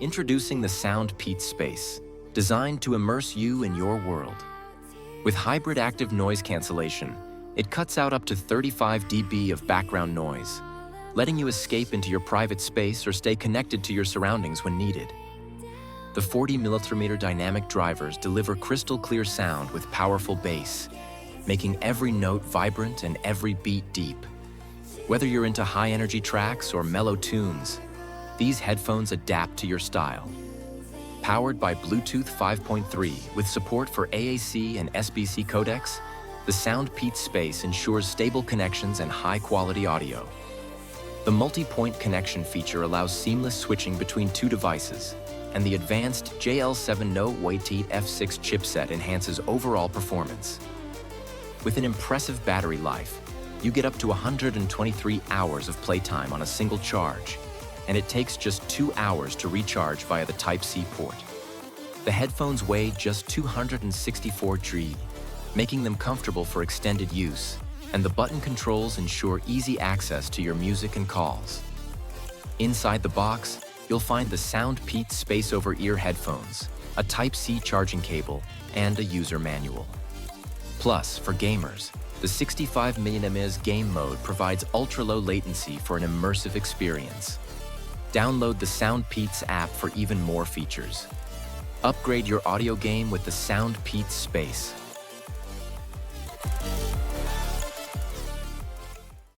Introducing the SoundPEATS Space, designed to immerse you in your world. With hybrid active noise cancellation, it cuts out up to 35 dB of background noise, letting you escape into your private space or stay connected to your surroundings when needed. The 40mm dynamic drivers deliver crystal clear sound with powerful bass, making every note vibrant and every beat deep. Whether you're into high-energy tracks or mellow tunes, these headphones adapt to your style. Powered by Bluetooth 5.3 with support for ANC and SBC codecs, the SoundPEATS Space ensures stable connections and high-quality audio. The multipoint connection feature allows seamless switching between two devices, and the advanced JL7 Note Waited F6 chipset enhances overall performance. With an impressive battery life, you get up to 123 hours of playtime on a single charge, and it takes just 2 hours to recharge via the Type-C port. The headphones weigh just 264 g, making them comfortable for extended use, and the button controls ensure easy access to your music and calls. Inside the box, you'll find the SoundPEATS Space over-ear headphones, a Type-C charging cable, and a user manual. Plus, for gamers, the 65mm game mode provides ultra-low latency for an immersive experience. Download the SoundPEATS app for even more features. Upgrade your audio game with the SoundPEATS Space.